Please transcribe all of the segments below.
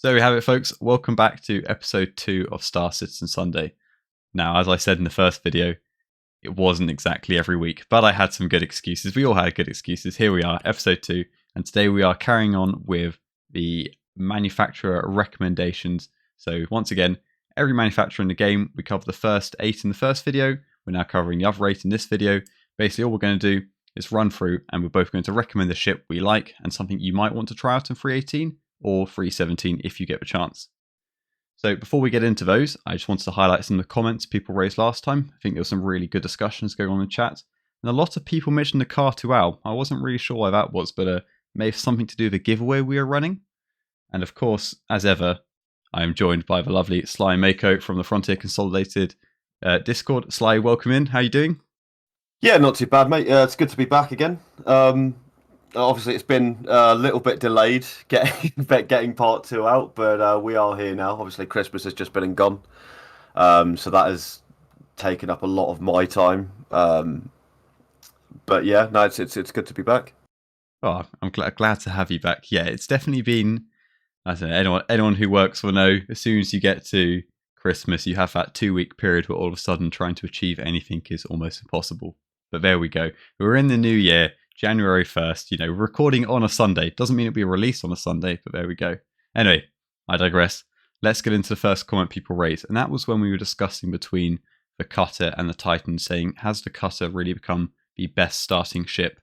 So there we have it, folks. Welcome back to episode 2 of Citizen Sunday. Now, as I said in the first video, it wasn't exactly every week, but I had some good excuses. We all had good excuses. Here we are, episode 2, and today we are carrying on with the manufacturer recommendations. So once again, every manufacturer in the game, we covered the first 8 in the first video. We're now covering the other 8 in this video. Basically, all we're going to do is run through, and we're both going to recommend the ship we like and something you might want to try out in 3.18 or 3.17 if you get the chance. So before we get into those, I just wanted to highlight some of the comments people raised last time. I think there were some really good discussions going on in the chat. And a lot of people mentioned the car 2L. I wasn't really sure why that was, but may have something to do with the giveaway we are running. And of course, as ever, I am joined by the lovely Sly Mako from the Frontier Consolidated Discord. Sly, welcome in. How are you doing? Yeah, not too bad, mate. It's good to be back again. Obviously, it's been a little bit delayed getting part 2 out, but we are here now. Obviously, Christmas has just been and gone, so that has taken up a lot of my time. But yeah, no, it's good to be back. Oh, I'm glad to have you back. Yeah, it's definitely been. I don't know. Anyone who works will know. As soon as you get to Christmas, you have that 2-week period where all of a sudden trying to achieve anything is almost impossible. But there we go. We're in the new year. January 1st, we're recording on a Sunday. Doesn't mean it'll be released on a Sunday, but there we go. Anyway, I digress. Let's get into the first comment people raised. And that was when we were discussing between the Cutter and the Titan, saying, has the Cutter really become the best starting ship?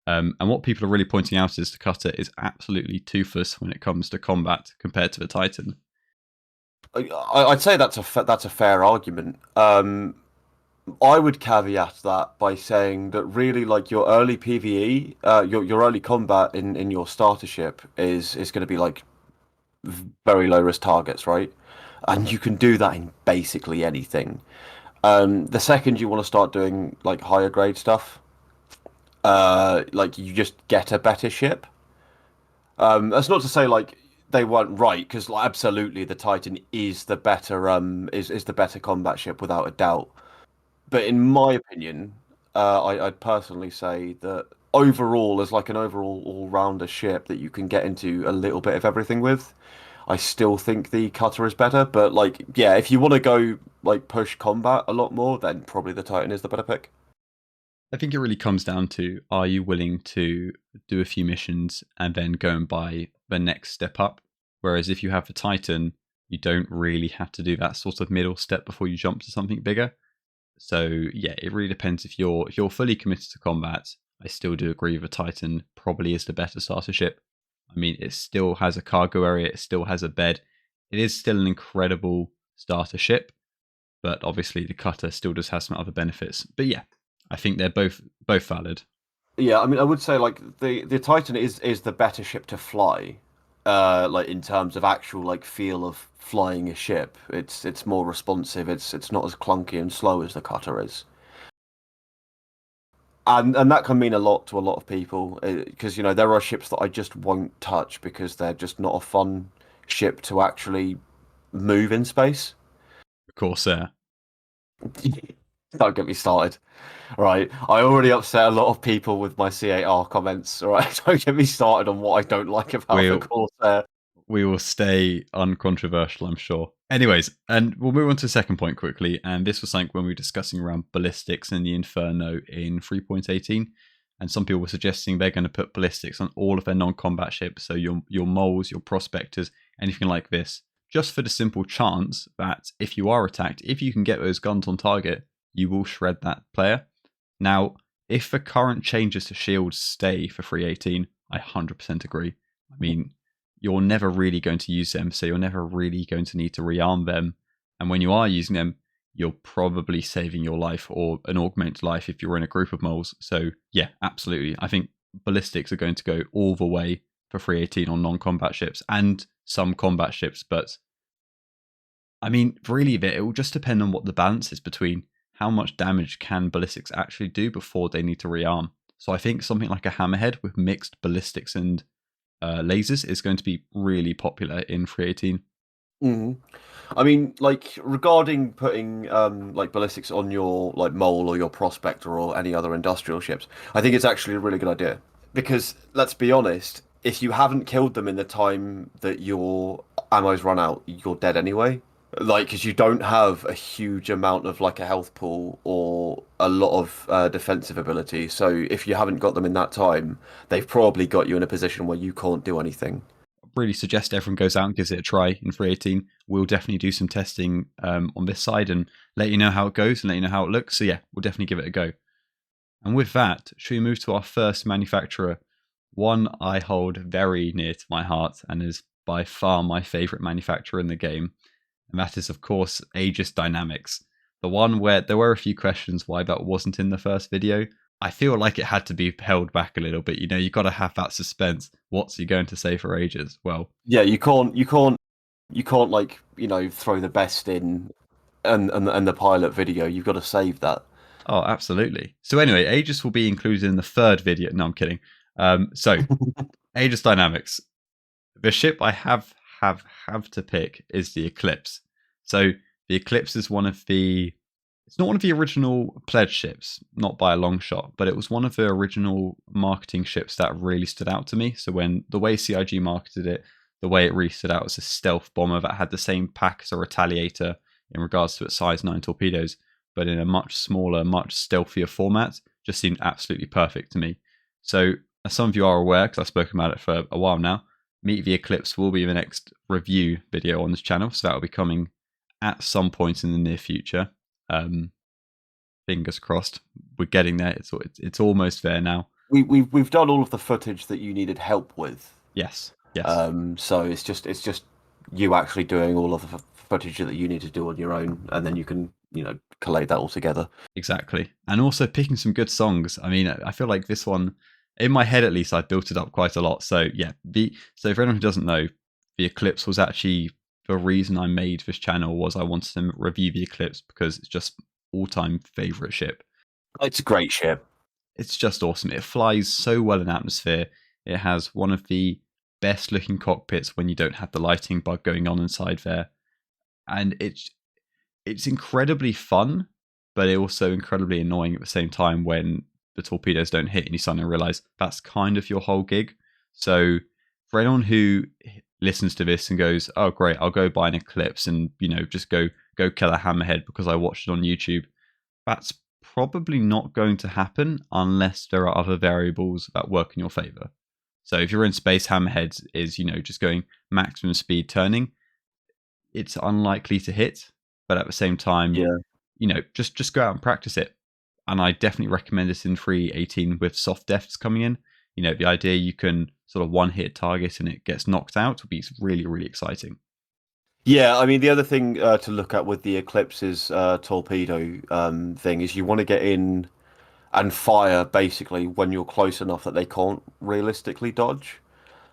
And what people are really pointing out is the Cutter is absolutely toothless when it comes to combat compared to the Titan. I'd say that's a fair argument. I would caveat that by saying that really, like, your early PvE, your early combat in your starter ship is going to be like very low risk targets, right? And you can do that in basically anything. The second you want to start doing like higher grade stuff, like you just get a better ship. That's not to say like they weren't right, because like, absolutely the Titan is the better is the better combat ship without a doubt. But in my opinion, I'd personally say that overall, as like an overall all-rounder ship that you can get into a little bit of everything with, I still think the Cutter is better. But like, yeah, if you want to go like push combat a lot more, then probably the Titan is the better pick. I think it really comes down to, are you willing to do a few missions and then go and buy the next step up? Whereas if you have the Titan, you don't really have to do that sort of middle step before you jump to something bigger. So yeah, it really depends. If you're fully committed to combat, I still do agree the Titan probably is the better starter ship. I mean, it still has a cargo area, it still has a bed. It is still an incredible starter ship, but obviously the Cutter still does have some other benefits. But yeah, I think they're both valid. Yeah, I mean, I would say like the Titan is the better ship to fly. Like in terms of actual like feel of flying a ship, it's more responsive. It's not as clunky and slow as the Cutter is, and that can mean a lot to a lot of people, because there are ships that I just won't touch because they're just not a fun ship to actually move in space. Of course, Don't get me started. Right, I already upset a lot of people with my C8R comments. All right, don't get me started on what I don't like about the Corsair. We will stay uncontroversial, I'm sure. Anyways, and we'll move on to the second point quickly. And this was something when we were discussing around ballistics in the Inferno in 3.18. And some people were suggesting they're going to put ballistics on all of their non-combat ships. So your moles, your prospectors, anything like this. Just for the simple chance that if you are attacked, if you can get those guns on target, you will shred that player. Now, if the current changes to shields stay for 3.18, I 100% agree. I mean, you're never really going to use them, so you're never really going to need to rearm them. And when you are using them, you're probably saving your life or an augmented life if you're in a group of moles. So yeah, absolutely. I think ballistics are going to go all the way for 3.18 on non-combat ships and some combat ships. But I mean, really, it will just depend on what the balance is between how much damage can ballistics actually do before they need to rearm. So I think something like a hammerhead with mixed ballistics and lasers is going to be really popular in 3.18. I mean, like regarding putting like ballistics on your like mole or your prospector or any other industrial ships, I think it's actually a really good idea, because let's be honest, if you haven't killed them in the time that you're ammo's run out, you're dead anyway. Like, because you don't have a huge amount of like a health pool or a lot of defensive ability. So if you haven't got them in that time, they've probably got you in a position where you can't do anything. Really suggest everyone goes out and gives it a try in 318. We'll definitely do some testing on this side and let you know how it goes and let you know how it looks. So yeah, we'll definitely give it a go. And with that, should we move to our first manufacturer? One I hold very near to my heart and is by far my favorite manufacturer in the game. And that is, of course, Aegis Dynamics. The one where there were a few questions why that wasn't in the first video. I feel like it had to be held back a little bit. You know, you got to have that suspense. What's he going to say for Aegis? Well, Yeah, you can't like, throw the best in and the pilot video. You've got to save that. oh, absolutely. So anyway, Aegis will be included in the third video. No, I'm kidding. So Aegis Dynamics. The ship I have to pick is the Eclipse. So the Eclipse is it's not one of the original pledge ships, not by a long shot, but it was one of the original marketing ships that really stood out to me. So when the way CIG marketed it, the way it really stood out as a stealth bomber that had the same pack as a Retaliator in regards to its size 9 torpedoes, but in a much smaller, much stealthier format, just seemed absolutely perfect to me. So as some of you are aware, because I've spoken about it for a while now, Meet the Eclipse will be the next review video on this channel, so that will be coming at some point in the near future. Fingers crossed, we're getting there. It's almost there now. We've done all of the footage that you needed help with. Yes. So it's just you actually doing all of the footage that you need to do on your own, and then you can collate that all together. Exactly, and also picking some good songs. I mean, I feel like this one, in my head at least, I built it up quite a lot. So yeah, so for anyone who doesn't know, the Eclipse was actually the reason I made this channel. Was I wanted to review the Eclipse because it's just all-time favorite ship. It's a great ship. It's just awesome. It flies so well in atmosphere. It has one of the best looking cockpits when you don't have the lighting bug going on inside there, and it's incredibly fun, but it also incredibly annoying at the same time when the torpedoes don't hit and you suddenly realize that's kind of your whole gig. So for anyone who listens to this and goes, oh great, I'll go buy an Eclipse and just go kill a hammerhead because I watched it on YouTube, that's probably not going to happen unless there are other variables that work in your favor. So if you're in space, hammerheads is just going maximum speed turning, it's unlikely to hit, but at the same time, just go out and practice it. And I definitely recommend this in 318 with soft defs coming in. The idea you can sort of one hit target and it gets knocked out would be really, really exciting. Yeah, I mean the other thing to look at with the Eclipse's torpedo thing is you want to get in and fire basically when you're close enough that they can't realistically dodge,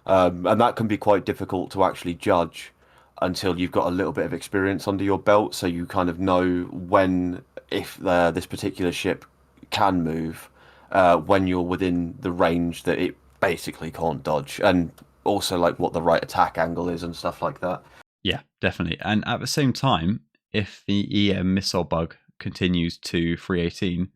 and that can be quite difficult to actually judge until you've got a little bit of experience under your belt, so you kind of know when, if this particular ship can move, when you're within the range that it basically can't dodge, and also like what the right attack angle is and stuff like that. Yeah, definitely. And at the same time, if the EM missile bug continues to 318,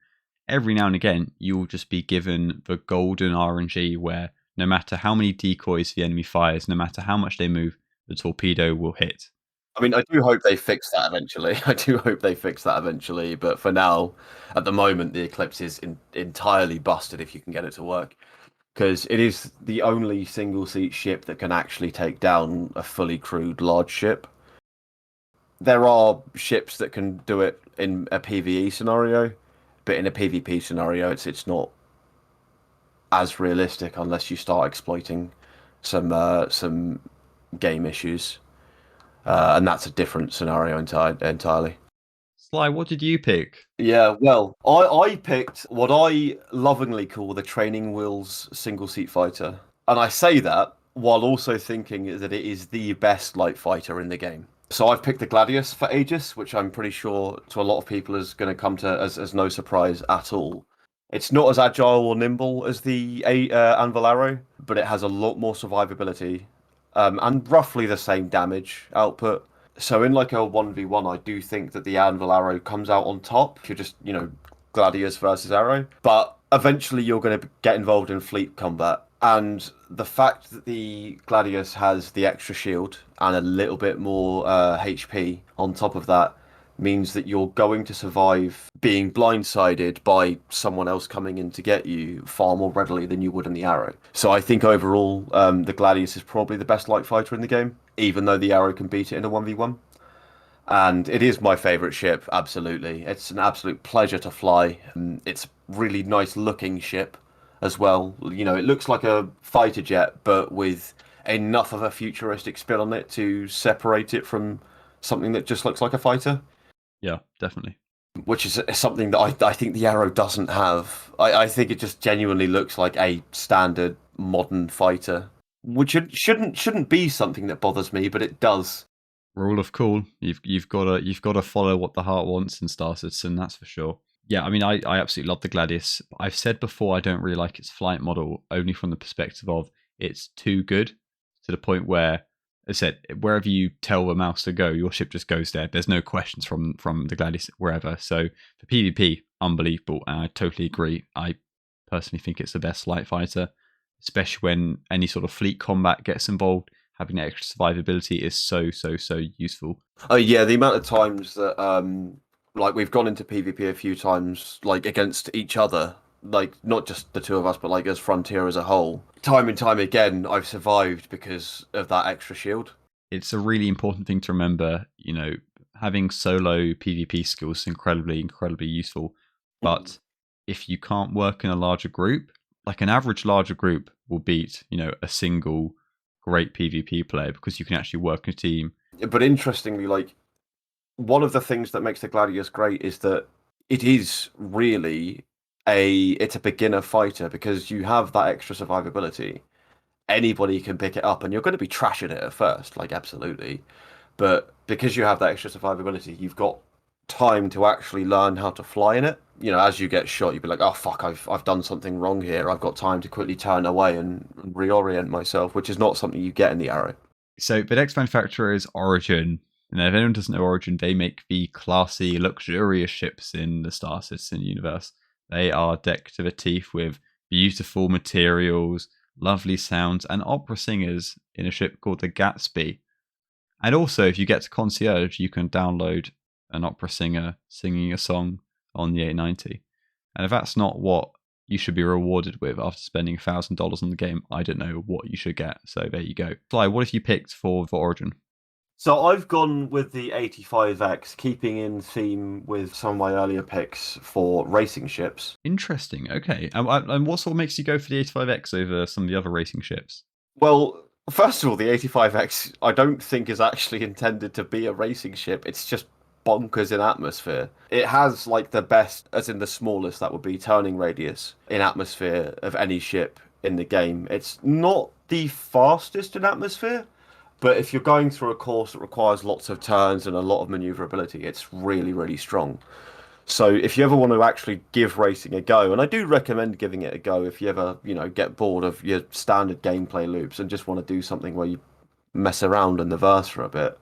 every now and again you'll just be given the golden RNG where no matter how many decoys the enemy fires, no matter how much they move, the torpedo will hit. I mean, I do hope they fix that eventually. I do hope they fix that eventually. But for now, at the moment, the Eclipse is entirely busted if you can get it to work. Because it is the only single-seat ship that can actually take down a fully crewed large ship. There are ships that can do it in a PvE scenario, but in a PvP scenario, it's not as realistic unless you start exploiting some game issues. And that's a different scenario entirely. Sly, what did you pick? Yeah, well, I picked what I lovingly call the training wheels single seat fighter. And I say that while also thinking that it is the best light fighter in the game. So I've picked the Gladius for Aegis, which I'm pretty sure to a lot of people is going to come to as no surprise at all. It's not as agile or nimble as the Anvil Arrow, but it has a lot more survivability, and roughly the same damage output. So in like a 1v1, I do think that the Anvil Arrow comes out on top if you're just, Gladius versus Arrow. But eventually you're going to get involved in fleet combat, And the fact that the Gladius has the extra shield and a little bit more HP on top of that means that you're going to survive being blindsided by someone else coming in to get you far more readily than you would in the arrow. So I think overall, the Gladius is probably the best light fighter in the game, even though the arrow can beat it in a 1v1. And it is my favourite ship, absolutely. It's an absolute pleasure to fly. It's really nice looking ship as well. You know, it looks like a fighter jet, but with enough of a futuristic spin on it to separate it from something that just looks like a fighter. Yeah, definitely. Which is something that I think the Arrow doesn't have. I think it just genuinely looks like a standard modern fighter, which shouldn't be something that bothers me, but it does. Rule of cool. You've got to follow what the heart wants in Star Citizen, that's for sure. Yeah, I mean, I absolutely love the Gladius. I've said before I don't really like its flight model, only from the perspective of it's too good to the point where, as I said, wherever you tell the mouse to go, your ship just goes there. There's no questions from the Gladius wherever. So for PvP, unbelievable, and I totally agree. I personally think it's the best light fighter, especially when any sort of fleet combat gets involved. Having extra survivability is so useful. Oh yeah, the amount of times that like we've gone into PvP a few times, like against each other, like not just the two of us, but like as Frontier as a whole. Time and time again, I've survived because of that extra shield. It's a really important thing to remember. You know, having solo PvP skills is incredibly useful. But if you can't work in a larger group, like an average larger group will beat, you know, a single great PvP player because you can actually work in a team. But interestingly, like one of the things that makes the Gladius great is that it is really it's a beginner fighter because you have that extra survivability. Anybody can pick it up, and you're going to be trashing it at first, like absolutely. But because you have that extra survivability, you've got time to actually learn how to fly in it. You know, as you get shot, you'd be like, "Oh fuck, I've done something wrong here. I've got time to quickly turn away and reorient myself," which is not something you get in the Arrow. So the next manufacturer is Origin. And if anyone doesn't know Origin, they make the classy, luxurious ships in the Star Citizen universe. They are decked to the teeth with beautiful materials, lovely sounds, and opera singers in a ship called the Gatsby. And also, if you get to Concierge, you can download an opera singer singing a song on the 890. And if that's not what you should be rewarded with after spending $1,000 on the game, I don't know what you should get. So there you go. Fly, what have you picked for Origin? So I've gone with the 85X, keeping in theme with some of my earlier picks for racing ships. Interesting. Okay. And what sort of makes you go for the 85X over some of the other racing ships? Well, first of all, the 85X I don't think is actually intended to be a racing ship. It's just bonkers in atmosphere. It has like the best, as in the smallest, that would be turning radius in atmosphere of any ship in the game. It's not the fastest in atmosphere. But if you're going through a course that requires lots of turns and a lot of maneuverability, it's really strong. So if you ever want to actually give racing a go, and I do recommend giving it a go if you ever, you know, get bored of your standard gameplay loops and just want to do something where you mess around in the verse for a bit.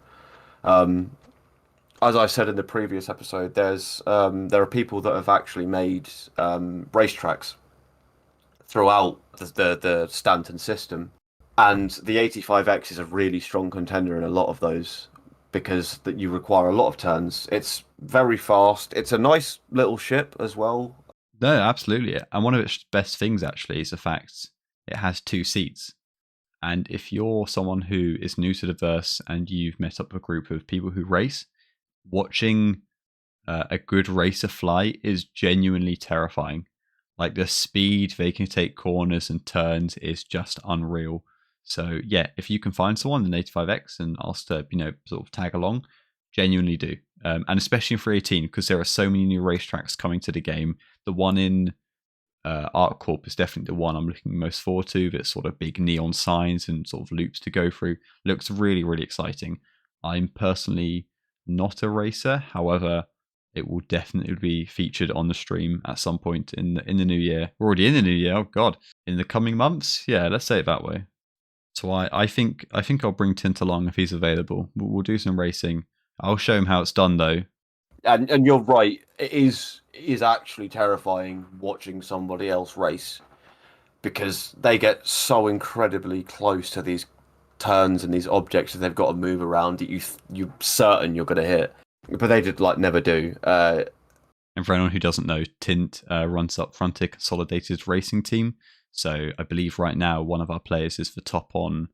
As I said in the previous episode, there are people that have actually made racetracks throughout the Stanton system. And the 85X is a really strong contender in a lot of those because that you require a lot of turns. It's very fast. It's a nice little ship as well. No, absolutely. And one of its best things actually is the fact it has 2 seats. And if you're someone who is new to the verse and you've met up with a group of people who race, watching a good racer fly is genuinely terrifying. Like the speed they can take corners and turns is just unreal. So yeah, if you can find someone in 85X and ask to, you know, sort of tag along, genuinely do. And especially in 318, because there are so many new racetracks coming to the game. The one in ArcCorp is definitely the one I'm looking most forward to. That's sort of big neon signs and sort of loops to go through. Looks really exciting. I'm personally not a racer, however, it will definitely be featured on the stream at some point in the new year. We're already in the new year. Oh god, in the coming months. Yeah, let's say it that way. So I think I'll bring Tint along if he's available. We'll do some racing. I'll show him how it's done though. And you're right. It is actually terrifying watching somebody else race because they get so incredibly close to these turns and these objects that they've got to move around that you're certain you're going to hit, but they did like never do. And for anyone who doesn't know, Tint runs up Frontier Consolidated Racing Team. So I believe right now one of our players is the top on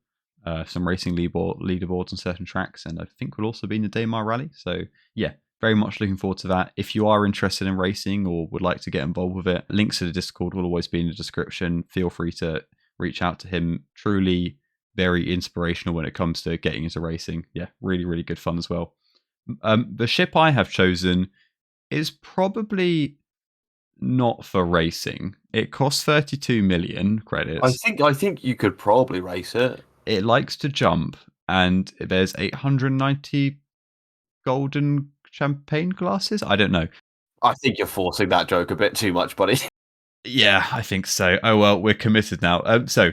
some racing leaderboards on certain tracks, and I think will also be in the Daymar Rally. So yeah, very much looking forward to that. If you are interested in racing or would like to get involved with it, links to the Discord will always be in the description. Feel free to reach out to him. Truly very inspirational when it comes to getting into racing. Yeah, really, really good fun as well. The ship I have chosen is probably not for racing. It costs 32 million credits. I think you could probably race it. It likes to jump, and there's 890 golden champagne glasses. I don't know. I think you're forcing that joke a bit too much, buddy. Yeah, I think so. Oh well, we're committed now. So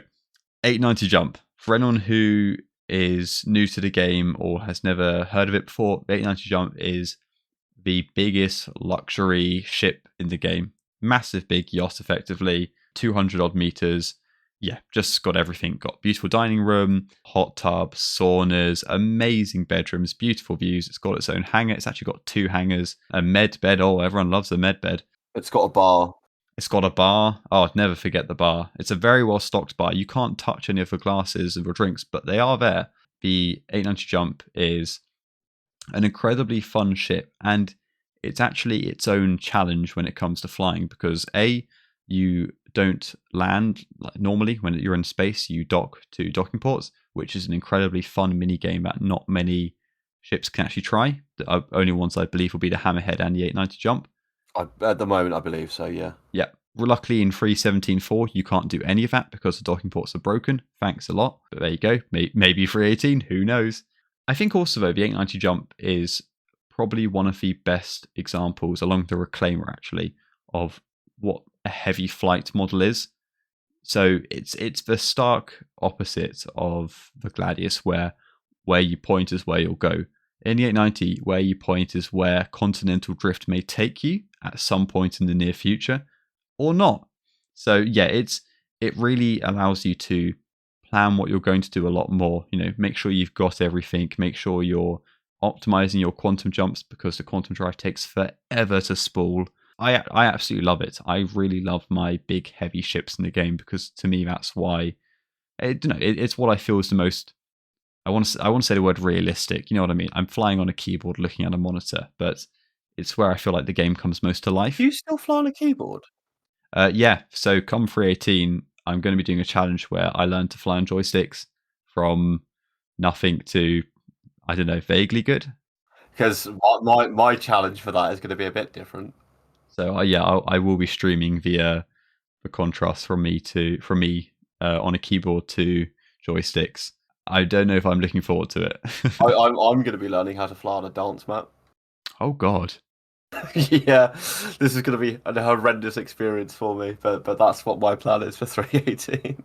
890 jump. For anyone who is new to the game or has never heard of it before, 890 jump is the biggest luxury ship in the game. Massive big yacht, effectively, 200 odd meters. Yeah, just got everything. Got beautiful dining room, hot tub, saunas, amazing bedrooms, beautiful views. It's got its own hangar. It's actually got 2 hangars, a med bed. Oh, everyone loves a med bed. It's got a bar. It's got a bar. Oh, I'd never forget the bar. It's a very well stocked bar. You can't touch any of the glasses of the drinks, but they are there. The 890 jump is an incredibly fun ship, and it's actually its own challenge when it comes to flying, because you don't land like normally. When you're in space, you dock to docking ports, which is an incredibly fun mini game that not many ships can actually try. The only ones I believe will be the Hammerhead and the 890 jump. At the moment, I believe so, yeah. Yeah. Luckily, in 3.17.4, you can't do any of that because the docking ports are broken. Thanks a lot. But there you go. Maybe 3.18. Who knows? I think also, though, the 890 jump is probably one of the best examples, along with the Reclaimer, actually, of what a heavy flight model is. So it's the stark opposite of the Gladius, where you point is where you'll go. In the 890, where you point is where continental drift may take you at some point in the near future, or not. So yeah, it really allows you to plan what you're going to do a lot more. Make sure you've got everything. Make sure you're optimizing your quantum jumps, because the quantum drive takes forever to spool. I absolutely love it. I really love my big heavy ships in the game, because to me that's why it's what I feel is the most. I want to say the word realistic. You know what I mean? I'm flying on a keyboard, looking at a monitor, but it's where I feel like the game comes most to life. Do you still fly on a keyboard? Yeah. So come 3.18, I'm going to be doing a challenge where I learn to fly on joysticks from nothing to, I don't know, vaguely good. Because my challenge for that is going to be a bit different. So yeah, I will be streaming via the contrast from me on a keyboard to joysticks. I don't know if I'm looking forward to it. I'm going to be learning how to fly on a dance map. Oh God. Yeah, this is going to be a horrendous experience for me, but that's what my plan is for 3.18.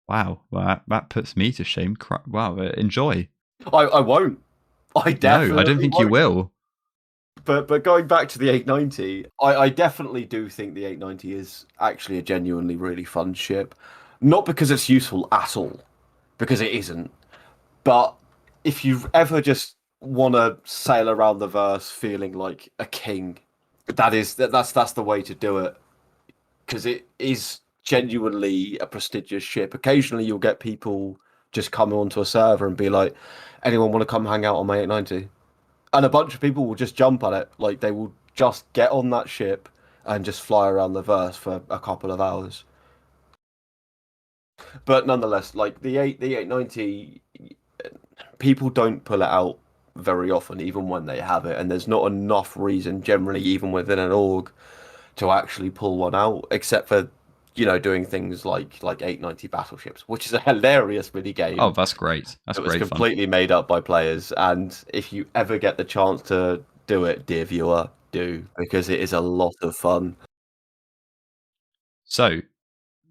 Wow, well, that puts me to shame. Wow, enjoy. I won't. I definitely No, I don't think won't. you will. But going back to the 890, I definitely do think the 890 is actually a genuinely really fun ship. Not because it's useful at all, because it isn't. But if you ever just want to sail around the verse feeling like a king, that's the way to do it, because it is genuinely a prestigious ship. Occasionally you'll get people just come onto a server and be like, anyone want to come hang out on my 890? And a bunch of people will just jump on it. Like, they will just get on that ship and just fly around the verse for a couple of hours. But nonetheless, like the 890, people don't pull it out very often, even when they have it, and there's not enough reason generally, even within an org, to actually pull one out, except for doing things like 890 battleships, which is a hilarious mini game. Oh, that's great. That's it was great completely made up by players, and if you ever get the chance to do it, dear viewer, do, because it is a lot of fun. So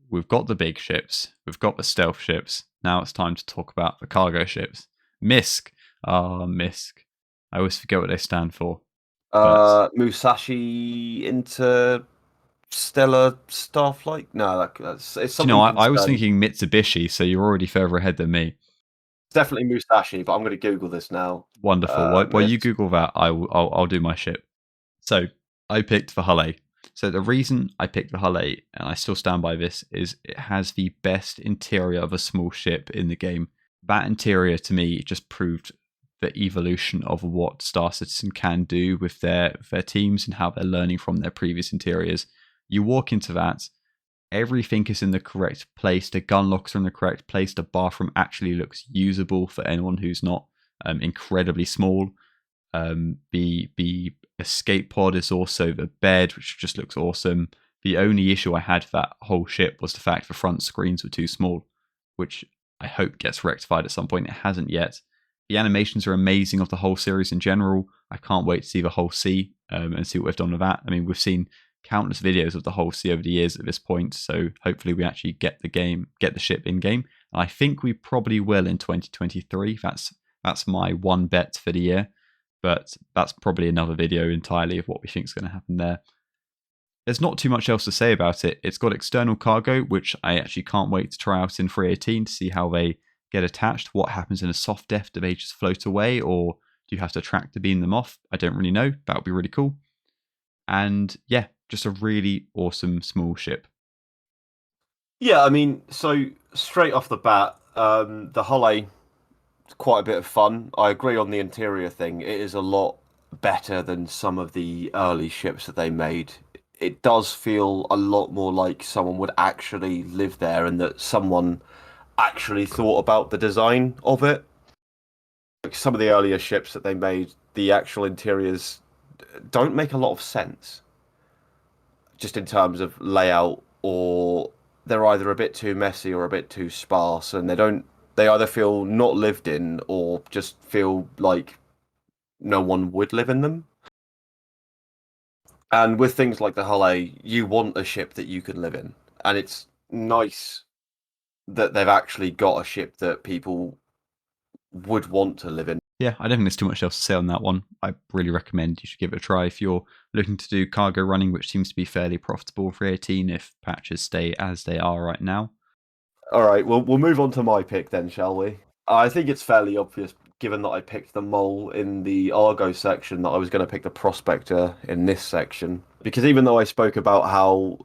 we've got the big ships, we've got the stealth ships. Now it's time to talk about the cargo ships. MISC. MISC. I always forget what they stand for. Musashi Stellar Starflight? No, that's it's Do you know, something I was concerning. thinking Mitsubishi, so you're already further ahead than me. It's definitely Musashi, but I'm going to Google this now. Wonderful. While you Miss. Google that, I'll do my ship. So I picked the Hull A. So the reason I picked the Hull A, and I still stand by this, is it has the best interior of a small ship in the game. That interior to me just proved the evolution of what Star Citizen can do with their teams and how they're learning from their previous interiors. You walk into that, everything is in the correct place. The gun locks are in the correct place. The bathroom actually looks usable for anyone who's not incredibly small. The escape pod is also the bed, which just looks awesome. The only issue I had for that whole ship was the fact the front screens were too small, which I hope gets rectified at some point. It hasn't yet. The animations are amazing of the whole series in general. I can't wait to see the whole sea and see what we've done with that. I mean, we've seen countless videos of the whole sea over the years at this point, so hopefully we actually get the ship in game. And I think we probably will in 2023. That's my one bet for the year, but that's probably another video entirely of what we think is going to happen there. There's not too much else to say about it. It's got external cargo, which I actually can't wait to try out in 318 to see how they get attached. What happens in a soft def? Do they just float away, or do you have to track to beam them off? I don't really know. That would be really cool. And yeah, just a really awesome small ship. Yeah, I mean, so straight off the bat, the Hull A is quite a bit of fun. I agree on the interior thing. It is a lot better than some of the early ships that they made. It does feel a lot more like someone would actually live there and that someone actually thought about the design of it. Like some of the earlier ships that they made, the actual interiors don't make a lot of sense, just in terms of layout, or they're either a bit too messy or a bit too sparse, and they either feel not lived in or just feel like no one would live in them. And with things like the Hull A, you want a ship that you can live in, and it's nice that they've actually got a ship that people would want to live in. Yeah, I don't think there's too much else to say on that one. I really recommend you should give it a try if you're looking to do cargo running, which seems to be fairly profitable for 18 if patches stay as they are right now. All right, we'll move on to my pick then, shall we? I think it's fairly obvious, given that I picked the mole in the Argo section, that I was going to pick the prospector in this section. Because even though I spoke about how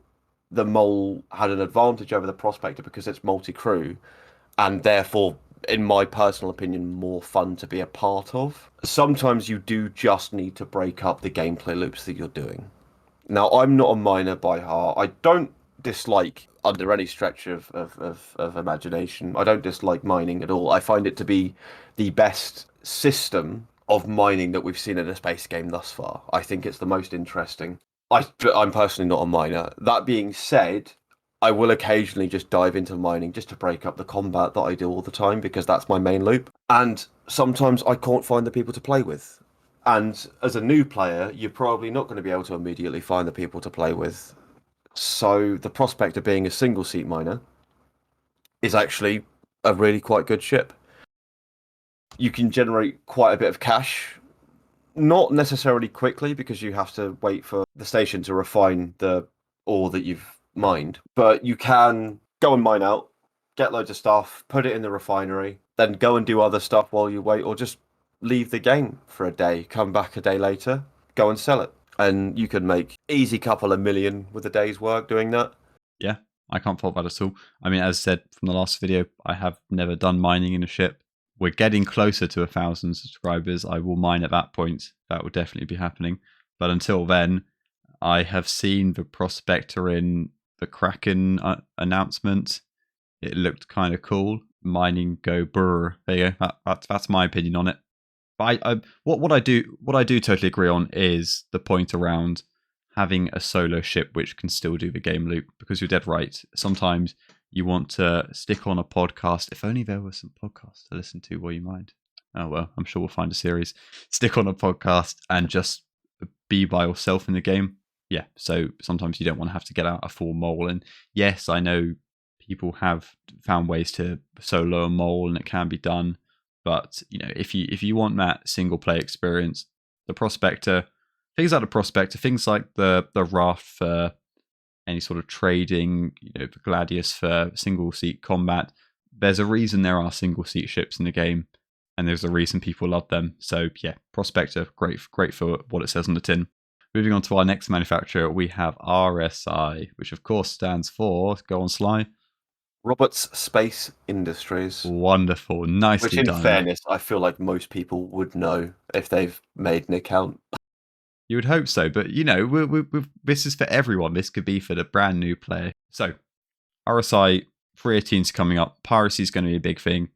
the mole had an advantage over the prospector because it's multi-crew, and therefore, in my personal opinion, more fun to be a part of, sometimes you do just need to break up the gameplay loops that you're doing. Now, I'm not a miner by heart. I don't dislike, under any stretch of imagination, I don't dislike mining at all. I find it to be the best system of mining that we've seen in a space game thus far. I think it's the most interesting. I'm personally not a miner. That being said, I will occasionally just dive into mining just to break up the combat that I do all the time because that's my main loop. And sometimes I can't find the people to play with. And as a new player, you're probably not going to be able to immediately find the people to play with. So the prospect of being a single seat miner is actually a really quite good ship. You can generate quite a bit of cash, not necessarily quickly because you have to wait for the station to refine the ore that you've mined, but you can go and mine out, get loads of stuff, put it in the refinery, then go and do other stuff while you wait, or just leave the game for a day, come back a day later, go and sell it. And you can make easy couple of million with a day's work doing that. Yeah, I can't fault that at all. I mean, as said from the last video, I have never done mining in a ship. We're getting closer to 1,000 subscribers. I will mine at that point. That will definitely be happening. But until then, I have seen the prospector in the Kraken announcement. It looked kind of cool. Mining go brr. There you go. That's my opinion on it. But what I do totally agree on is the point around having a solo ship which can still do the game loop, because you're dead right. Sometimes you want to stick on a podcast. If only there were some podcasts to listen to while you mind. Oh well, I'm sure we'll find a series. Stick on a podcast and just be by yourself in the game. Yeah, so sometimes you don't want to have to get out a full mole. And yes, I know people have found ways to solo a mole and it can be done. But you know, if you want that single play experience, the prospector, things like the prospector, things like the raft for any sort of trading, the Gladius for single seat combat. There's a reason there are single seat ships in the game, and there's a reason people love them. So yeah, Prospector, great for what it says on the tin. Moving on to our next manufacturer, we have RSI, which of course stands for, go on Sly. Roberts Space Industries. Wonderful, nicely Which, in done. fairness, I feel like most people would know if they've made an account. You would hope so, but this is for everyone. This could be for the brand new player. So, RSI 318 is coming up. Piracy is going to be a big thing.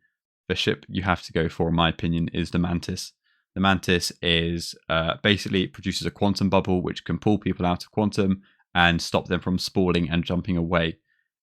The ship you have to go for, in my opinion, is the Mantis. The Mantis is basically it produces a quantum bubble which can pull people out of quantum and stop them from spalling and jumping away.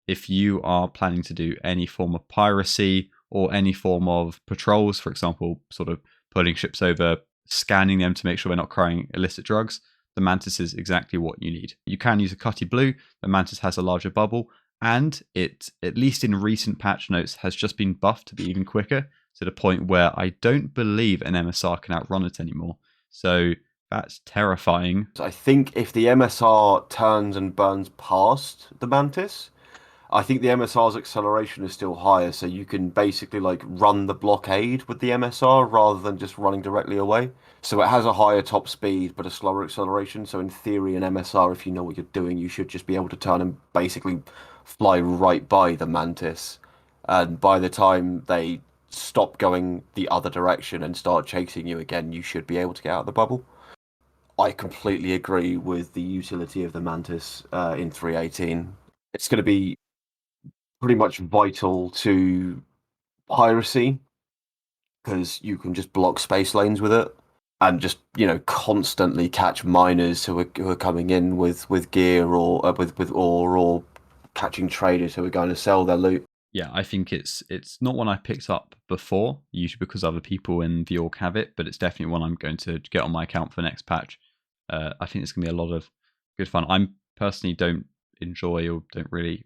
If you are planning to do any form of piracy or any form of patrols, for example, sort of pulling ships over, scanning them to make sure they're not carrying illicit drugs, the Mantis is exactly what you need. You can use a Cutty Blue. The Mantis has a larger bubble, and it, at least in recent patch notes, has just been buffed to be even quicker, to the point where I don't believe an MSR can outrun it anymore. So that's terrifying. I think if the MSR turns and burns past the Mantis, I think the MSR's acceleration is still higher, so you can basically like run the blockade with the MSR rather than just running directly away. So it has a higher top speed but a slower acceleration. So in theory, an MSR, if you know what you're doing, you should just be able to turn and basically fly right by the Mantis. And by the time they stop going the other direction and start chasing you again, you should be able to get out of the bubble. I completely agree with the utility of the Mantis in 318. It's going to be pretty much vital to piracy because you can just block space lanes with it and just constantly catch miners who are coming in with gear or with ore or catching traders who are going to sell their loot. Yeah, I think it's not one I picked up before, usually because other people in the org have it, but it's definitely one I'm going to get on my account for the next patch. I think it's going to be a lot of good fun. I personally don't enjoy or don't really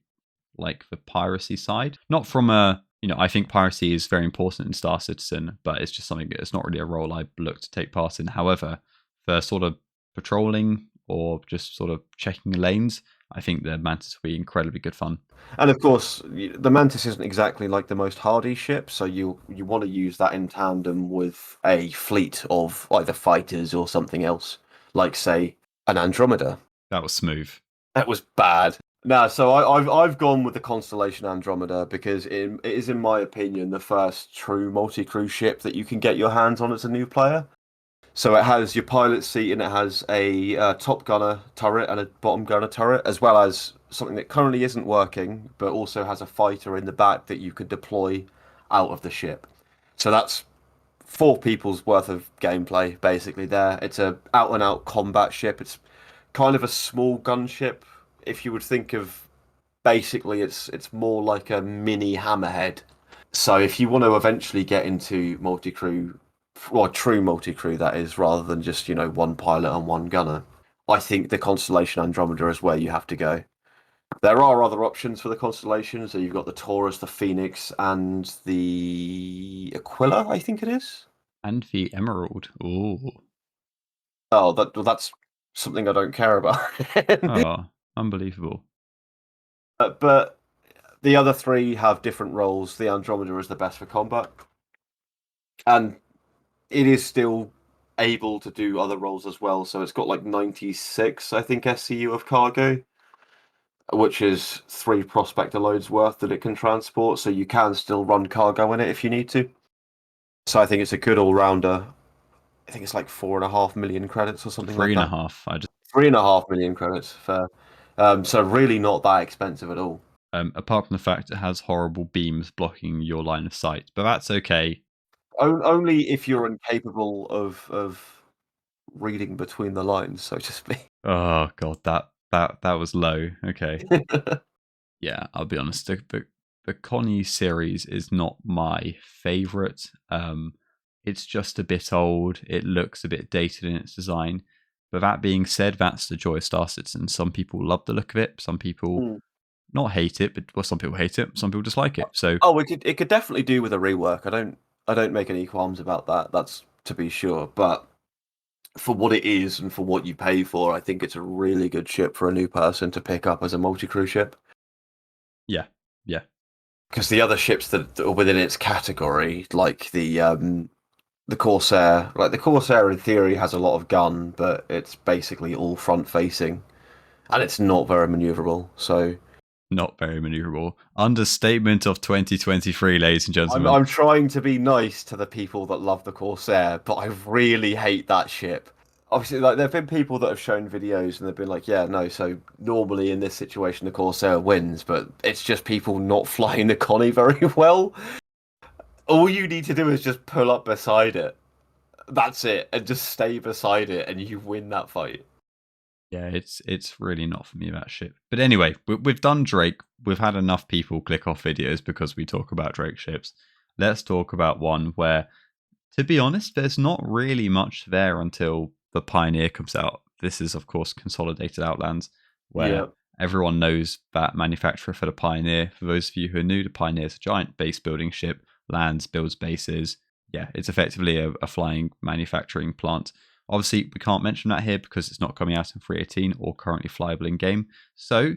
like the piracy side. Not from I think piracy is very important in Star Citizen, but it's just something it's not really a role I look to take part in. However, for sort of patrolling or just sort of checking lanes, I think the Mantis will be incredibly good fun. And of course, the Mantis isn't exactly like the most hardy ship, so you want to use that in tandem with a fleet of either fighters or something else, like say an Andromeda. That was smooth. That was bad. No, so I've gone with the Constellation Andromeda because it is, in my opinion, the first true multi-crew ship that you can get your hands on as a new player. So it has your pilot seat and it has a top gunner turret and a bottom gunner turret, as well as something that currently isn't working, but also has a fighter in the back that you could deploy out of the ship. So that's 4 people's worth of gameplay basically there. It's a out and out combat ship. It's kind of a small gunship. If you would think of basically it's more like a mini hammerhead. So if you want to eventually get into multi-crew, or true multi-crew that is, rather than just one pilot and one gunner, I think the Constellation Andromeda is where you have to go. There are other options for the Constellation, so you've got the Taurus, the Phoenix, and the Aquila, I think it is. And the Emerald. Ooh. Oh, that's something I don't care about. Oh, unbelievable. But the other 3 have different roles. The Andromeda is the best for combat. And it is still able to do other roles as well. So it's got like 96, I think, SCU of cargo, which is 3 prospector loads worth that it can transport. So you can still run cargo in it if you need to. So I think it's a good all-rounder. I think it's like 4.5 million credits or something like that. 3.5. 3.5 million credits, fair. So really not that expensive at all. Apart from the fact it has horrible beams blocking your line of sight, but that's okay. Only if you're incapable of reading between the lines, so to speak. Oh god, that was low. Okay. Yeah, I'll be honest. The Connie series is not my favorite. It's just a bit old. It looks a bit dated in its design. But that being said, that's the joy of Star Citizen. Some people love the look of it. Some people not hate it, but some people hate it. Some people dislike it. So it could definitely do with a rework. I don't make any qualms about that. That's to be sure. But for what it is and for what you pay for, I think it's a really good ship for a new person to pick up as a multi-crew ship. Yeah, yeah. Because the other ships that are within its category, like the Corsair, like the Corsair in theory has a lot of gun, but it's basically all front facing, and it's not very maneuverable. So Not very maneuverable. Understatement of 2023, ladies and I'm gentlemen. I'm trying to be nice to the people that love the Corsair, but I really hate that ship. Obviously, like there've been people that have shown videos and they've been like, yeah, no, so normally in this situation the Corsair wins, but it's just people not flying the Connie very well. All you need to do is just pull up beside it. That's it, and just stay beside it, and you win that fight. Yeah, it's really not for me, that ship. But anyway, we've done Drake. We've had enough people click off videos because we talk about Drake ships. Let's talk about one where, to be honest, there's not really much there until the Pioneer comes out. This is, of course, Consolidated Outlands, where Yeah. everyone knows that manufacturer for the Pioneer. For those of you who are new, the Pioneer is a giant base building ship, lands, builds bases. Yeah, it's effectively a flying manufacturing plant. Obviously, we can't mention that here because it's not coming out in 318 or currently flyable in game. So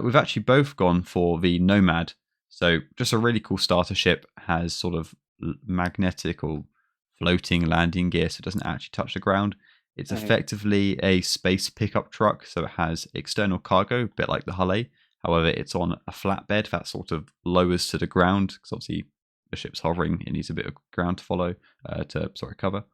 we've actually both gone for the Nomad. So just a really cool starter ship, has sort of magnetic or floating landing gear, so it doesn't actually touch the ground. It's effectively a space pickup truck, so it has external cargo, a bit like the Hull. However, it's on a flatbed that sort of lowers to the ground because obviously the ship's hovering; it needs a bit of ground to follow cover.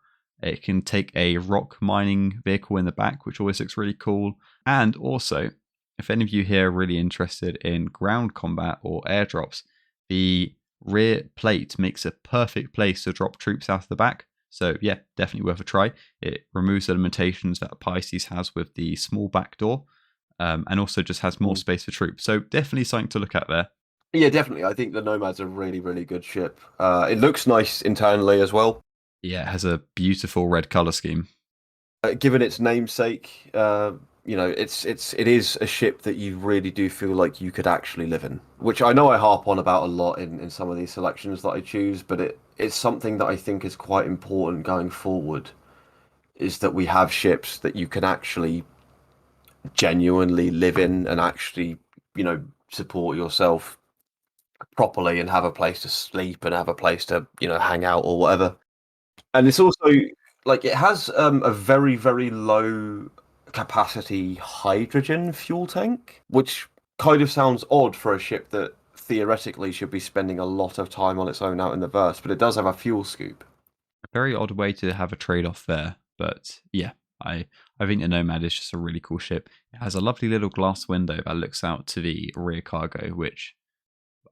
It can take a rock mining vehicle in the back, which always looks really cool. And also, if any of you here are really interested in ground combat or airdrops, the rear plate makes a perfect place to drop troops out of the back. So yeah, definitely worth a try. It removes the limitations that Pisces has with the small back door, and also just has more space for troops. So definitely something to look at there. Yeah, definitely. I think the Nomad's a really, really good ship. It looks nice internally as well. Yeah, it has a beautiful red color scheme. Given its namesake, it is a ship that you really do feel like you could actually live in. Which I know I harp on about a lot in some of these selections that I choose, but it's something that I think is quite important going forward. Is that we have ships that you can actually genuinely live in and actually, support yourself properly and have a place to sleep and have a place to, hang out or whatever. And it's also like it has a very, very low capacity hydrogen fuel tank, which kind of sounds odd for a ship that theoretically should be spending a lot of time on its own out in the verse, but it does have a fuel scoop. A very odd way to have a trade off there, but yeah, I think the Nomad is just a really cool ship. It has a lovely little glass window that looks out to the rear cargo, which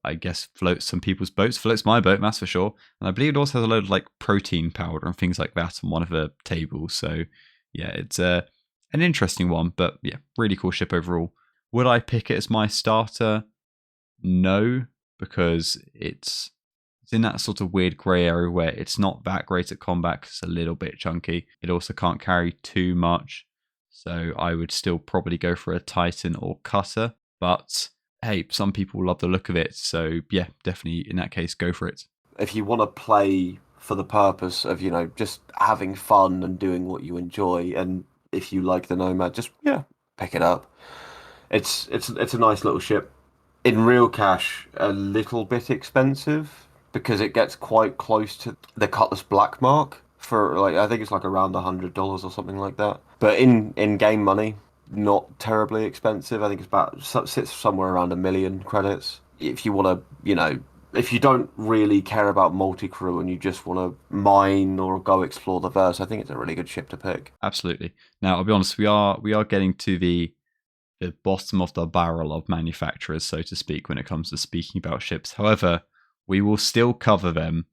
I guess floats some people's boats. Floats my boat, that's for sure. And I believe it also has a load of like protein powder and things like that on one of the tables. So yeah, it's an interesting one, but yeah, really cool ship overall. Would I pick it as my starter? No, because it's in that sort of weird grey area where it's not that great at combat 'cause it's a little bit chunky. It also can't carry too much. So I would still probably go for a Titan or Cutter. But hey, some people love the look of it. So yeah, definitely in that case, go for it. If you want to play for the purpose of, just having fun and doing what you enjoy, and if you like the Nomad, just pick it up. It's a nice little ship. In real cash, a little bit expensive because it gets quite close to the Cutlass Black mark for like I think it's like around $100 or something like that. But in game money, not terribly expensive. I think it's about sits somewhere around 1 million credits. If you want to, if you don't really care about multi-crew and you just want to mine or go explore the verse, I think it's a really good ship to pick. Absolutely. Now I'll be honest, we are getting to the bottom of the barrel of manufacturers, so to speak, when it comes to speaking about ships. However, we will still cover them.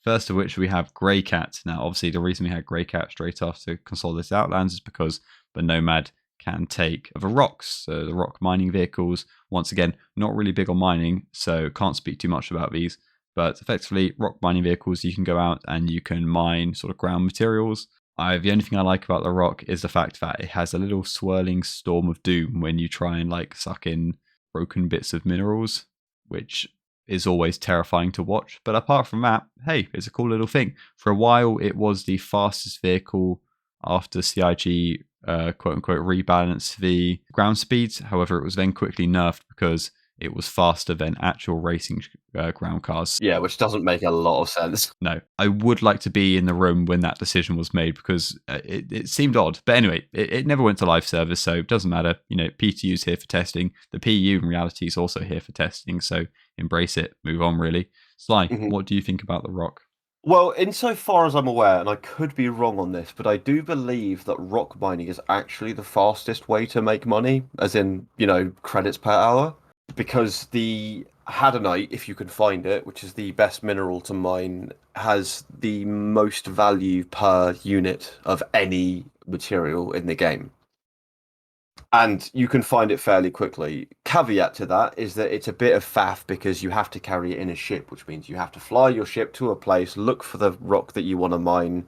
First of which we have GreyCat. Now, obviously, the reason we had GreyCat straight after Consolidated Outlands is because the Nomad can take the rocks, so the rock mining vehicles. Once again, not really big on mining, so can't speak too much about these. But effectively, rock mining vehicles, you can go out and you can mine sort of ground materials. The only thing I like about the rock is the fact that it has a little swirling storm of doom when you try and like suck in broken bits of minerals, which is always terrifying to watch. But apart from that, hey, it's a cool little thing. For a while, it was the fastest vehicle after CIG quote unquote rebalanced the ground speeds. However, it was then quickly nerfed because it was faster than actual racing ground cars. Yeah, which doesn't make a lot of sense. No, I would like to be in the room when that decision was made because it seemed odd. But anyway, it never went to live service, so it doesn't matter. PTU is here for testing. The PU in reality is also here for testing, so embrace it, move on, really. Sly, what do you think about the rock? Well, insofar as I'm aware, and I could be wrong on this, but I do believe that rock mining is actually the fastest way to make money, as in, credits per hour. Because the Hadanite, if you can find it, which is the best mineral to mine, has the most value per unit of any material in the game. And you can find it fairly quickly. Caveat to that is that it's a bit of faff because you have to carry it in a ship, which means you have to fly your ship to a place, look for the rock that you want to mine,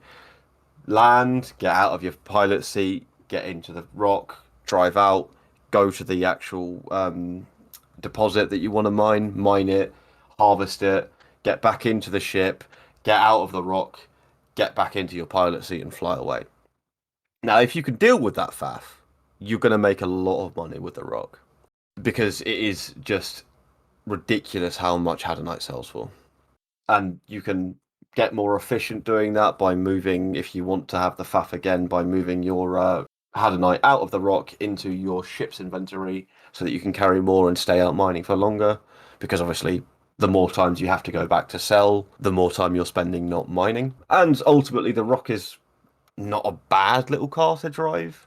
land, get out of your pilot seat, get into the rock, drive out, go to the actual deposit that you want to mine it, harvest it, get back into the ship, get out of the rock, get back into your pilot seat and fly away. Now, if you can deal with that faff, you're going to make a lot of money with the rock because it is just ridiculous how much Hadanite sells for. And you can get more efficient doing that by moving, if you want to have the faff again, by moving your Hadanite out of the rock into your ship's inventory so that you can carry more and stay out mining for longer. Because obviously, the more times you have to go back to sell, the more time you're spending not mining. And ultimately, the rock is not a bad little car to drive.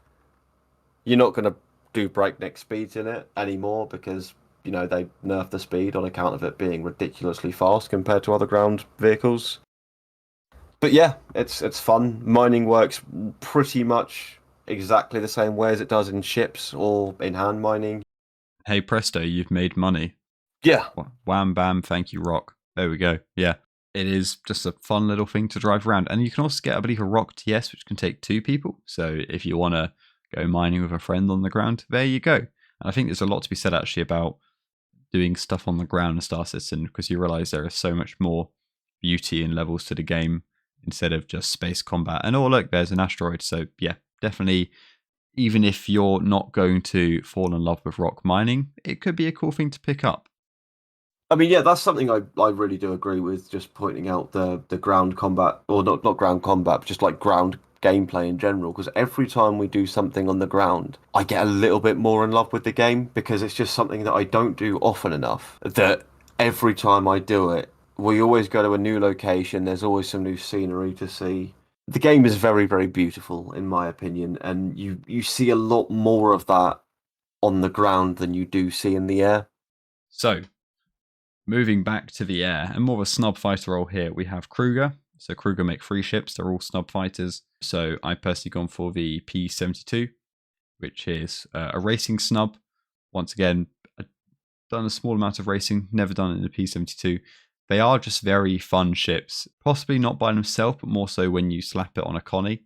You're not going to do breakneck speeds in it anymore because, they nerfed the speed on account of it being ridiculously fast compared to other ground vehicles. But yeah, it's fun. Mining works pretty much exactly the same way as it does in ships or in hand mining. Hey presto, you've made money. Yeah. Wham bam, thank you, rock. There we go. Yeah. It is just a fun little thing to drive around. And you can also get, I believe, a rock TS, which can take 2 people. So if you want to go mining with a friend on the ground, there you go. And I think there's a lot to be said actually about doing stuff on the ground in Star Citizen because you realize there is so much more beauty and levels to the game instead of just space combat. And oh, look, there's an asteroid. So yeah, definitely, even if you're not going to fall in love with rock mining, it could be a cool thing to pick up. I mean, yeah, that's something I really do agree with, just pointing out the ground combat, or not ground combat, but just like ground gameplay in general, because every time we do something on the ground, I get a little bit more in love with the game because it's just something that I don't do often enough, that every time I do it, we always go to a new location, there's always some new scenery to see. The game is very, very beautiful, in my opinion, and you see a lot more of that on the ground than you do see in the air. So, moving back to the air, and more of a snub fighter role here, we have Kruger. So Kruger make 3 ships, they're all snub fighters. So I personally gone for the P-72, which is a racing snub. Once again, I've done a small amount of racing, never done it in the P-72. They are just very fun ships, possibly not by themselves, but more so when you slap it on a Connie.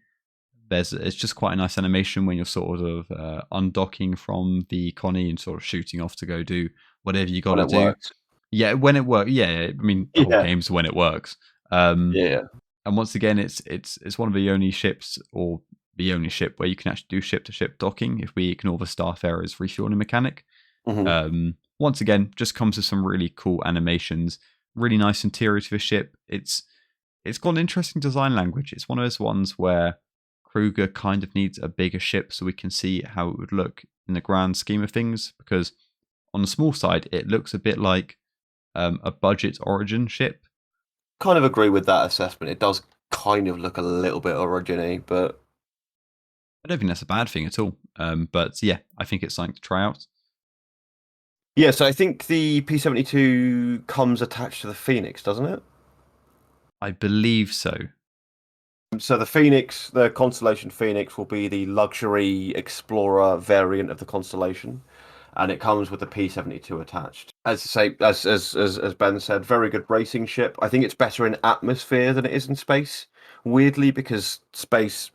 It's just quite a nice animation when you're sort of undocking from the Connie and sort of shooting off to go do whatever you got to do. Works. Yeah, when it works. Yeah, I mean, the whole game's when it works. Yeah. And once again, it's one of the only ships, or the only ship where you can actually do ship-to-ship docking if we ignore the Staff Era's refueling mechanic. Once again, just comes with some really cool animations, really nice interior to the ship. It's got an interesting design language. It's one of those ones where Kruger kind of needs a bigger ship so we can see how it would look in the grand scheme of things, because on the small side, it looks a bit like a budget Origin ship. Kind of agree with that assessment. It does kind of look a little bit Origin-y, but I don't think that's a bad thing at all. But yeah, I think it's something to try out. Yeah, so I think the P-72 comes attached to the Phoenix, doesn't it? I believe so. So the Phoenix, the Constellation Phoenix, will be the luxury explorer variant of the Constellation, and it comes with the P-72 attached. As Ben said, very good racing ship. I think it's better in atmosphere than it is in space, weirdly, because space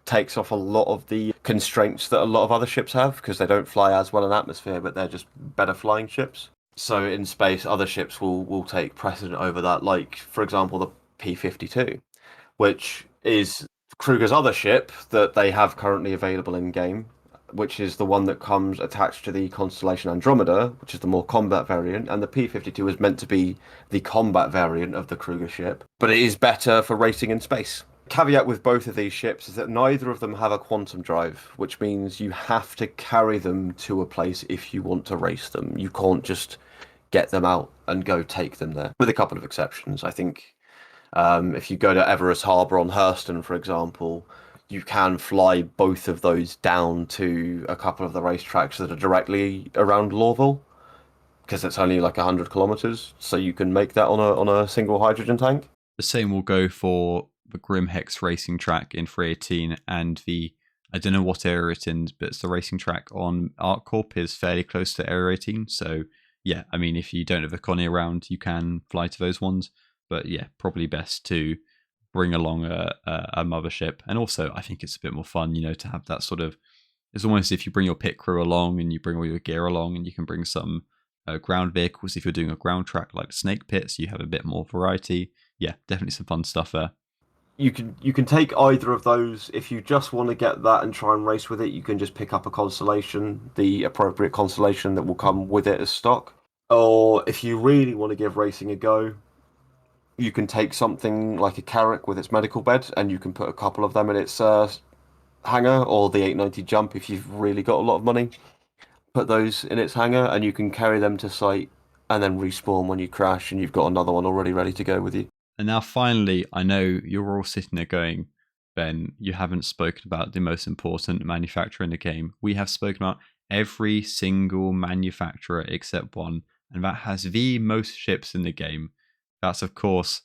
takes off a lot of the constraints that a lot of other ships have, because they don't fly as well in atmosphere, but they're just better flying ships. So in space, other ships will take precedent over that, like, for example, the P-52, which is Kruger's other ship that they have currently available in game, which is the one that comes attached to the Constellation Andromeda, which is the more combat variant, and the P-52 is meant to be the combat variant of the Kruger ship, but it is better for racing in space. Caveat with both of these ships is that neither of them have a quantum drive, which means you have to carry them to a place if you want to race them. You can't just get them out and go take them there, with a couple of exceptions. I think if you go to Everest Harbour on Hurston, for example, you can fly both of those down to a couple of the racetracks that are directly around Lawville, because it's only like 100 kilometers, so you can make that on a single hydrogen tank. The same will go for the Grimhex racing track in 318 and I don't know what area it's in, but it's the racing track on ArcCorp is fairly close to area 18. So yeah, I mean, if you don't have a Connie around, you can fly to those ones. But yeah, probably best to bring along a mothership. And also, I think it's a bit more fun, to have that sort of. It's almost if you bring your pit crew along and you bring all your gear along, and you can bring some ground vehicles if you're doing a ground track like Snake Pits, you have a bit more variety. Yeah, definitely some fun stuff there. You can take either of those. If you just want to get that and try and race with it, you can just pick up a constellation, the appropriate constellation that will come with it as stock. Or if you really want to give racing a go, you can take something like a Carrack with its medical bed, and you can put a couple of them in its hangar, or the 890 jump if you've really got a lot of money. Put those in its hangar, and you can carry them to site, and then respawn when you crash, and you've got another one already ready to go with you. And now finally, I know you're all sitting there going, Ben, you haven't spoken about the most important manufacturer in the game. We have spoken about every single manufacturer except one, and that has the most ships in the game. That's, of course,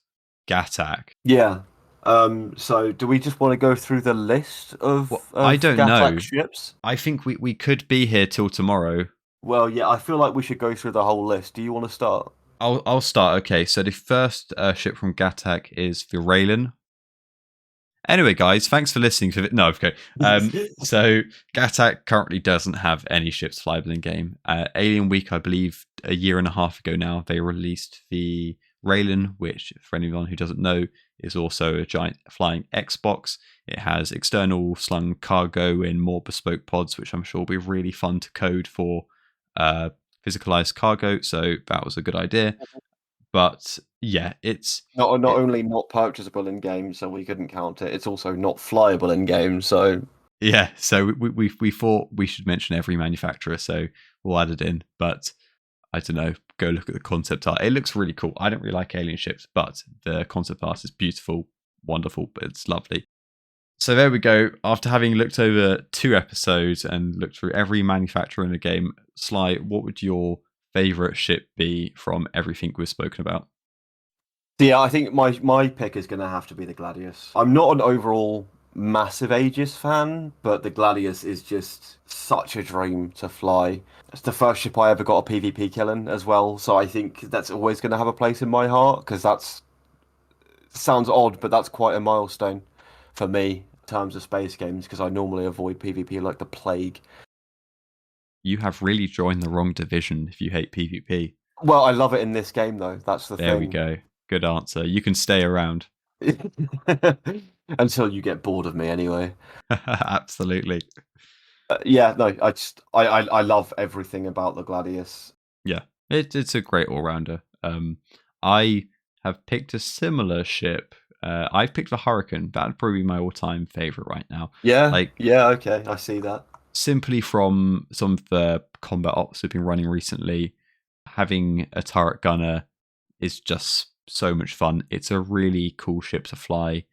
Gatac. Yeah. So do we just want to go through the list of, Well, of I don't Gatac know. ships? I think we could be here till tomorrow. Well, yeah, I feel like we should go through the whole list. Do you want to start? I'll start. Okay, so the first ship from Gatac is the Raylan. Anyway, guys, thanks for listening to it. No, okay. So Gatac currently doesn't have any ships flyable in game. Alien Week, I believe, a year and a half ago now, they released the Raylan, which, for anyone who doesn't know, is also a giant flying Xbox. It has external slung cargo in more bespoke pods, which I'm sure will be really fun to code for physicalized cargo. So that was a good idea. But yeah, it's not only not purchasable in game, so we couldn't count it. It's also not flyable in game, so yeah. So we thought we should mention every manufacturer, so we'll add it in. But I don't know. Go look at the concept art. It looks really cool. I don't really like alien ships, but the concept art is beautiful, wonderful, but it's lovely. So there we go. After having looked over 2 episodes and looked through every manufacturer in the game, Sly, what would your favorite ship be from everything we've spoken about? yeah, I think my pick is going to have to be the Gladius. I'm not an overall massive Aegis fan, but the Gladius is just such a dream to fly. It's the first ship I ever got a PvP kill in as well, so I think that's always going to have a place in my heart, because that's sounds odd, but that's quite a milestone for me in terms of space games, because I normally avoid PvP like the plague. You have really joined the wrong division if you hate PvP. Well, I love it in this game though. That's the There we thing. go. Good answer. You can stay around. Until you get bored of me anyway. Absolutely. Yeah, no, I love everything about the Gladius. Yeah, it's a great all-rounder. I have picked a similar ship. I've picked the Hurricane. That'd probably be my all-time favorite right now. Yeah, Like, yeah, okay, I see that. simply from some of the combat ops we've been running recently, having a turret gunner is just so much fun. It's a really cool ship to fly.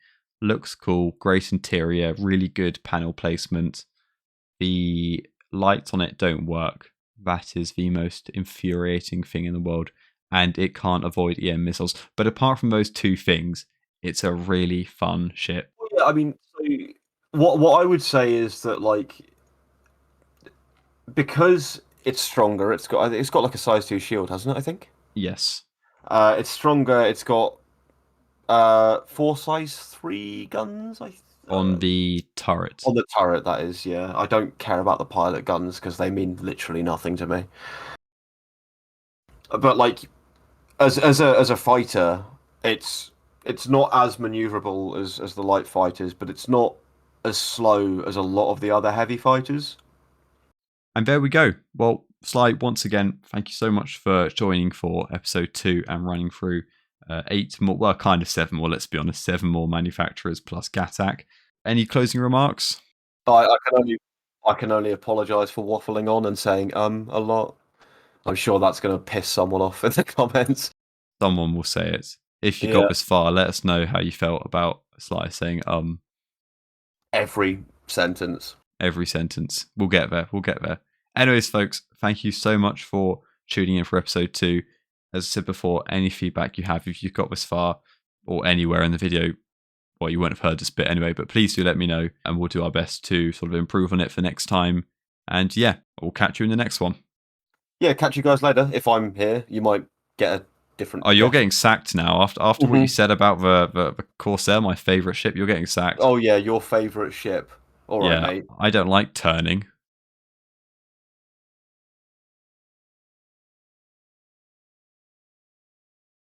Looks cool, great interior, really good panel placement. The lights on it don't work. That is the most infuriating thing in the world. And it can't avoid EM missiles. But apart from those 2 things, it's a really fun ship. Yeah, I mean, so what I would say is that, like, because it's stronger, it's got like a size 2 shield, hasn't it? I think. Yes. It's stronger. It's got 4 size 3 guns. On the turret. On the turret, that is. Yeah, I don't care about the pilot guns because they mean literally nothing to me. But like, as a fighter, it's It's not as maneuverable as the light fighters, but it's not as slow as a lot of the other heavy fighters. And there we go. Well, Sly, once again, thank you so much for joining for episode 2 and running through 8 more, well, kind of 7 more, let's be honest, 7 more manufacturers plus Gatac. Any closing remarks? I can only apologize for waffling on and saying a lot. I'm sure that's going to piss someone off in the comments. Someone will say it. If you Yeah. got this far, let us know how you felt about Sly saying Every sentence. every sentence. We'll get there. We'll get there. Anyways, folks, thank you so much for tuning in for episode 2. As I said before, any feedback you have, if you've got this far or anywhere in the video, well, you won't have heard this bit anyway, but please do let me know and we'll do our best to sort of improve on it for next time. And yeah, we'll catch you in the next one. Yeah, catch you guys later. If I'm here, you might get a different. Oh, you're getting sacked now after what you said about the Corsair, my favourite ship. You're getting sacked. Oh yeah, your favourite ship. All right, yeah, mate. I don't like turning.